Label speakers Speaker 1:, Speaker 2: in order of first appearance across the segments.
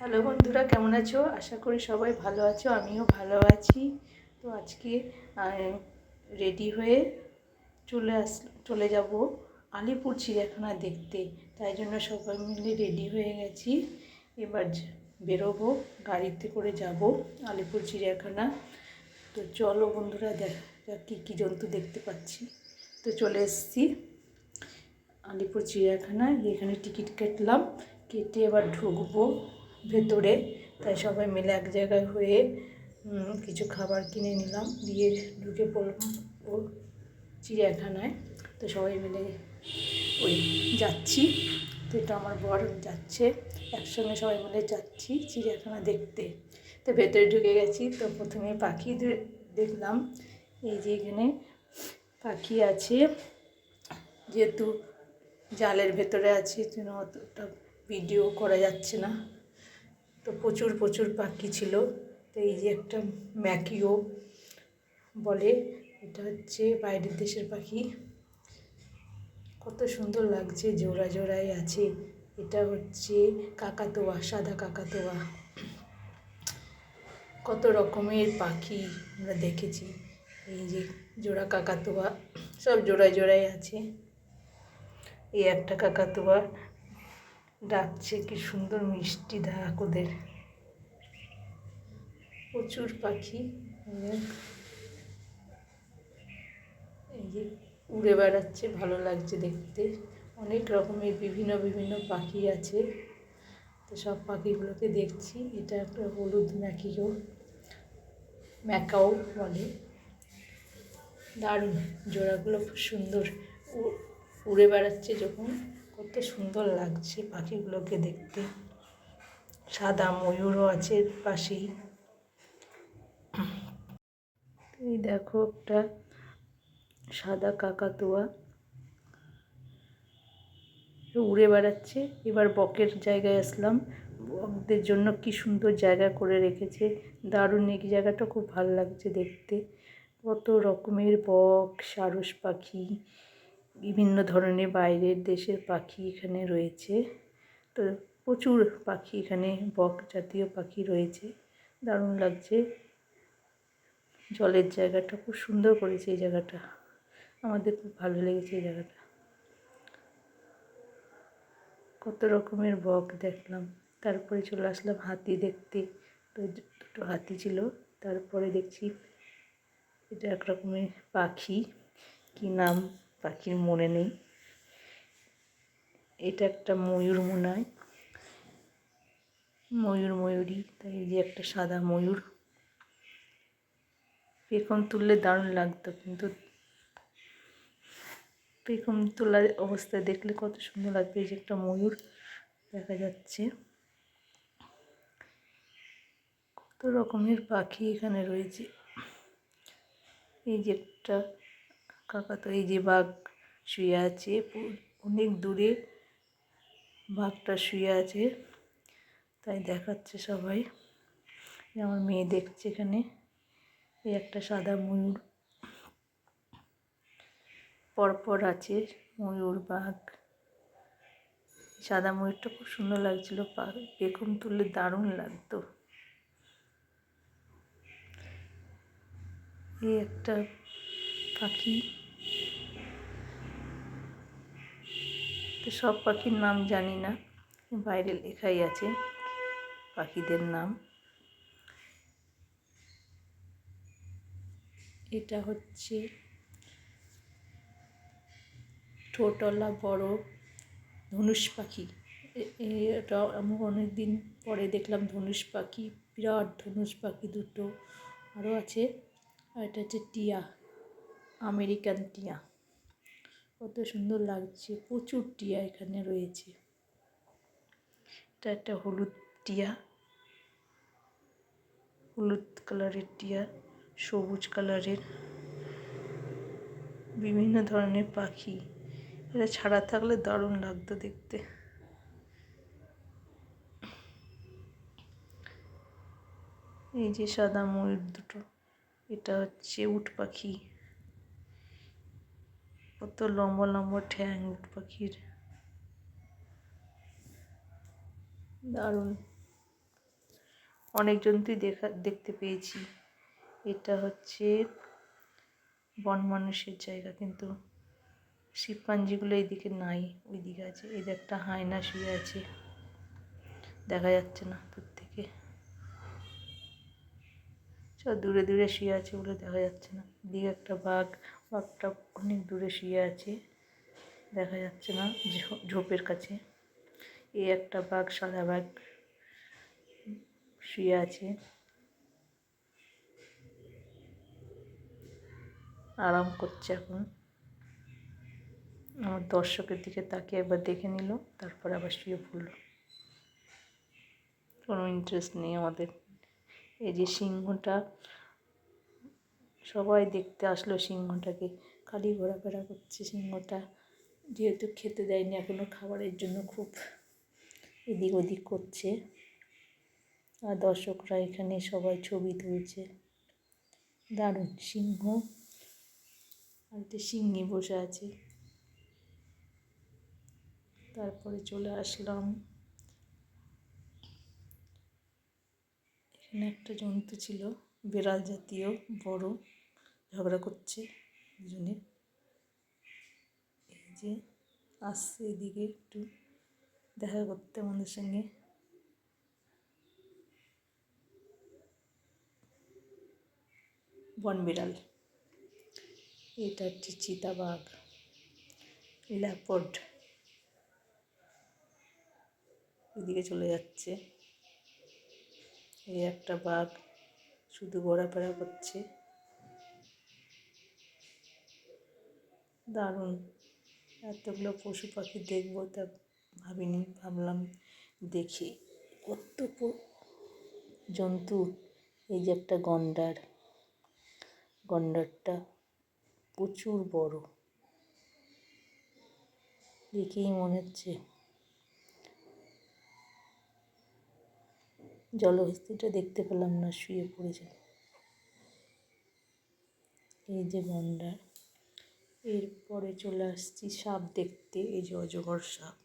Speaker 1: Hello বন্ধুরা, কেমন আছো? আশা করি সবাই ভালো আছো, আমিও ভালো আছি। তো আজকে রেডি হয়ে চলে যাব আলিপুর চিড়িয়াখানা দেখতে। তাই জন্য সবাই মিলে রেডি হয়ে গেছি। এবার বেরোবো, গাড়িতে করে যাব আলিপুর চিড়িয়াখানা। তো চলো বন্ধুরা, দেখা কী কী জন্তু দেখতে পাচ্ছি। তো চলে এসেছি আলিপুর চিড়িয়াখানায়। এখানে টিকিট কাটলাম, কেটে এবার ঢুকবো ভেতরে। তাই সবাই মিলে এক জায়গায় হয়ে কিছু খাবার কিনে নিলাম, দিয়ে ঢুকে পড়লাম ও চিড়িয়াখানায়। তো সবাই মিলে ওই যাচ্ছি। তো এটা আমার বর যাচ্ছে, একসঙ্গে সবাই মিলে যাচ্ছি চিড়িয়াখানা দেখতে। তো ভেতরে ঢুকে গেছি। তো প্রথমে পাখি দেখলাম। এই যে এখানে পাখি আছে, যেহেতু জালের ভেতরে আছে যেন অতটা ভিডিও করা যাচ্ছে না। তো প্রচুর পাখি ছিল। তো এই যে একটা ম্যাকিও বলে, এটা হচ্ছে বাইরের দেশের পাখি। কত সুন্দর লাগছে, জোড়া জোড়ায় আছে। এটা হচ্ছে কাকাতুয়া, সাদা কাকাতুয়া। কত রকমের পাখি আমরা দেখেছি। এই যে জোড়া কাকাতুয়া, সব জোড়ায় জোড়ায় আছে। এই একটা কাকাতুয়া ডাকছে, কি সুন্দর মিষ্টি ডাক ওদের। প্রচুর পাখি, এই যে উড়ে বেড়াচ্ছে, ভালো লাগছে দেখতে। অনেক রকমের বিভিন্ন পাখি আছে। তো সব পাখিগুলোকে দেখছি। এটা একটা হলুদ ম্যাকাও বলে। দারুণ, জোড়াগুলো খুব সুন্দর উড়ে বেড়াচ্ছে যখন, কত সুন্দর লাগছে পাখিগুলোকে দেখতে। সাদা ময়ূরও আছে পাশেই। এই দেখো একটা সাদা কাকাতুয়া উড়ে বেড়াচ্ছে। এবার বকের জায়গায় আসলাম। বকদের জন্য কি সুন্দর জায়গা করে রেখেছে, দারুণ। এই জায়গাটা খুব ভালো লাগছে দেখতে। কত রকমের বক, সারস পাখি, বিভিন্ন ধরনের বাইরের দেশের পাখি এখানে রয়েছে। তো প্রচুর পাখি এখানে, বক জাতীয় পাখি রয়েছে, দারুণ লাগছে। জলের জায়গাটা খুব সুন্দর করেছে। এই জায়গাটা আমাদের খুব ভালো লেগেছে। এই জায়গাটা কত রকমের বক দেখলাম। তারপরে চলে আসলাম হাতি দেখতে। তো দুটো হাতি ছিল। তারপরে দেখছি এটা এক রকমের পাখি, কি নাম পাখির মনে নেই। এটা একটা ময়ূর মনে হয়, ময়ূরী। তাই এই যে একটা সাদা ময়ূর। পেখম তুললে দারুণ লাগতো, কিন্তু পেখম তোলার অবস্থায় দেখলে কত সুন্দর লাগবে। এই যে একটা ময়ূর দেখা যাচ্ছে। কত রকমের পাখি এখানে রয়েছে। এই যে একটা কাকাতুয়া, এই যে বাঘ শুয়ে আছে, অনেক দূরে বাঘটা শুয়ে আছে। তাই দেখাচ্ছে সবাই, আমার মেয়ে দেখছে এখানে। এই একটা সাদা ময়ূর পরপর আছে, ময়ূর বাঘ। সাদা ময়ূরটা খুব সুন্দর লাগছিল, পেখম তুললে দারুণ লাগতো। এই একটা পাখি। তো সব পাখির নাম জানি না, বাইরে লেখাই আছে পাখিদের নাম। এটা হচ্ছে ঠোঁটওয়ালা বড় ধনুষ পাখি। এটা আমি অনেক দিন পরে দেখলাম ধনুষ পাখি, বিরাট ধনুষ পাখি দুটো। আরও আছে, আর এটা হচ্ছে টিয়া, আমেরিকান টিয়া। কত সুন্দর লাগছে, প্রচুর টিয়া এখানে রয়েছে। এটা একটা হলুদ টিয়া, হলুদ কালারের টিয়া, সবুজ কালারের, বিভিন্ন ধরনের পাখি। এটা ছাড়া থাকলে দারুণ লাগতো দেখতে। এই যে সাদা ময়ূর দুটো, এটা হচ্ছে উট পাখি। কত লম্বা লম্বা ঠ্যাং উট পাখির, দারুণ। অনেক জন্তুই দেখতে পেয়েছি। এটা হচ্ছে বন মানুষের জায়গা, কিন্তু শিম্পাঞ্জিগুলো এইদিকে নাই, ওইদিকে আছে। এই একটা হায়না শুয়ে আছে, দেখা যাচ্ছে না দূর থেকে, সব দূরে দূরে শুয়ে আছে বলে দেখা যাচ্ছে না। এদিকে একটা বাঘটা অনেক দূরে শুয়ে আছে, দেখা যাচ্ছে না ঝোপের কাছে। এই একটা বাঘ, সাদা বাঘ শুয়ে আছে, আরাম করছে এখন। আমার দর্শকের দিকে তাকিয়ে একবার দেখে নিল, তারপর আবার শুয়ে পড়ল। কোনো ইন্টারেস্ট নেই আমাদের। এই যে সিংহটা, সবাই দেখতে আসলো সিংহটাকে, খালি ঘোরাফেরা করছে সিংহটা। যেহেতু খেতে দেয়নি এখনো, খাবারের জন্য খুব এদিক ওদিক করছে। আর দর্শকরা এখানে সবাই ছবি তুলছে। দারুণ সিংহ, আর একটা সিংহী বসে আছে। তারপরে চলে আসলাম, এখানে একটা জন্তু ছিল বিড়াল জাতীয়, বড়, ঝগড়া করছে দুজনে। এই যে আসছে এদিকে একটু দেখা করতে আমাদের সঙ্গে। বন বিড়াল। এটা হচ্ছে চিতাবাঘ, ল্যাপার্ড, এদিকে চলে যাচ্ছে। এই একটা বাঘ শুধু ঘোরাফেরা করছে। দারুণ, এতগুলো পশু পাখি দেখবো তা ভাবিনি, ভাবলাম দেখি কত জন্তু। এই যে একটা গন্ডারটা প্রচুর বড়, দেখেই মনে হচ্ছে। জলহস্তিটা দেখতে পেলাম না, শুয়ে পড়েছিল। এই যে গন্ডার। এরপরে চলে আসছি সাপ দেখতে, এই যে অজগর সাপ।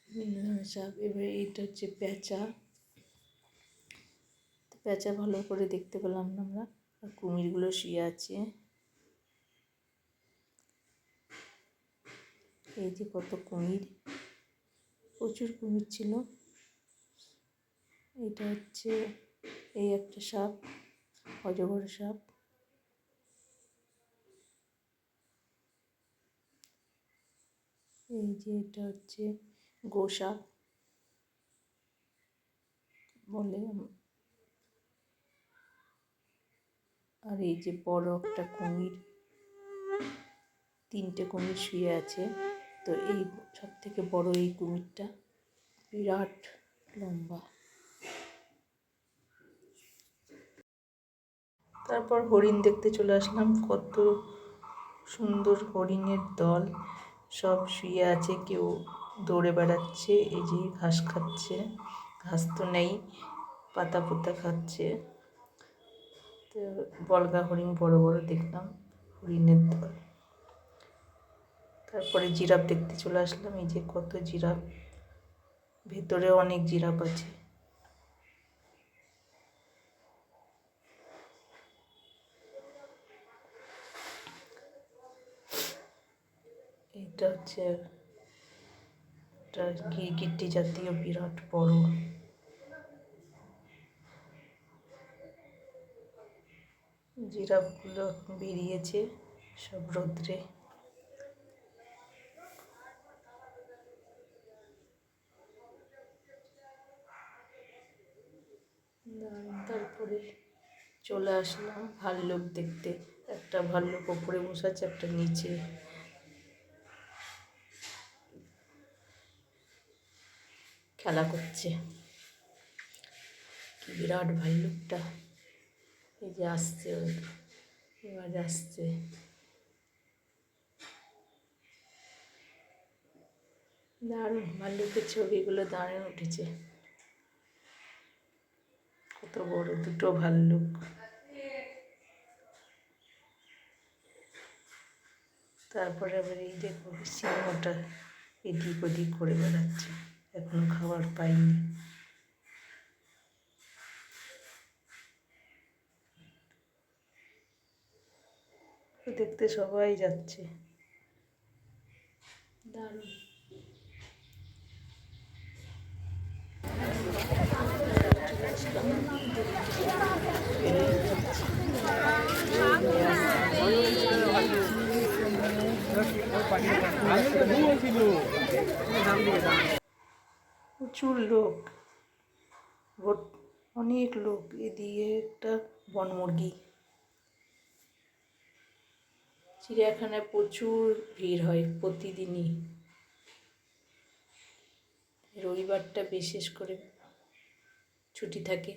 Speaker 1: বিভিন্ন ধরনের সাপ। এবারে এইটা হচ্ছে পেঁচা। পেঁচা ভালো করে দেখতে পেলাম না আমরা। আর কুমিরগুলো শুয়ে আছে। এই যে কত কুমির, প্রচুর কুমির ছিল। এটা হচ্ছে এই একটা সাপ, অজগর সাপ। এই যে এটা হচ্ছে গোসাপ বলে। আর এই যে বড় একটা কুমির, 3টে কুমির শুয়ে আছে। তো এই সব থেকে বড় এই কুমিরটা, বিরাট লম্বা। তারপর হরিণ দেখতে চলে আসলাম। কত সুন্দর হরিণের দল, সব শুয়ে আছে, কেউ দৌড়ে বেড়াচ্ছে। এই যে ঘাস খাচ্ছে, ঘাস তো নেই, পাতা পুতা খাচ্ছে। তো বলগা হরিণ বড় বড় দেখলাম, হরিণের দল। তারপরে জিরাফ দেখতে চলে আসলাম। এই যে কত জিরাফ, ভেতরে অনেক জিরাফ আছে। এটা হচ্ছে একটা গিরগিটি জাতীয় বিরাট বড়। জিরাফগুলো বেরিয়েছে সব রৌদ্রে। তারপরে চলে আসলাম ভাল্লুক দেখতে। একটা ভাল্লুক ওপরে বসে আছে, একটা নিচে। খেলা করছে। কি বিরাট ভাল্লুকটা। এই যে আসছে, এবার আসছে। দারুণ, ভাল্লুকের ছবিগুলো দারুণ উঠেছে। কত বড় দুটো ভাল্লুক। তারপরে আবার এই দেখো সিংহটা এদিক ওদিক করে বেড়াচ্ছে, এখনো খাবার পাইনি। দেখতে সবাই যাচ্ছে, দারুণ। প্রচুর লোক, অনেক লোক। এদিকে একটা বনমুরগি। চিড়িয়াখানায় প্রচুর ভিড় হয় প্রতিদিনই, রবিবারটা বিশেষ করে ছুটি থাকে।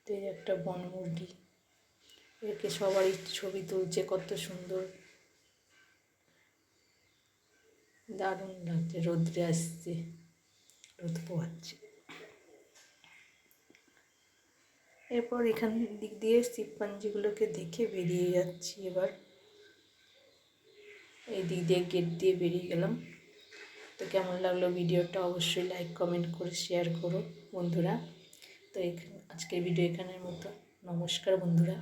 Speaker 1: তো এই একটা বনমুরগি, একে সবাই ছবি তুলছে, কত সুন্দর, দারুণ লাগছে। রোদ্রে আসছে, রোদ পোহাচ্ছে। এরপর এখান দিক দিয়ে শিবপাঞ্জিগুলোকে দেখে বেরিয়ে যাচ্ছি। এবার এই দিক দিয়ে গেট দিয়ে বেরিয়ে গেলাম। তো কেমন লাগলো ভিডিওটা অবশ্যই লাইক কমেন্ট করে শেয়ার করো বন্ধুরা। তো আজকের ভিডিও এখানের মতো। নমস্কার বন্ধুরা।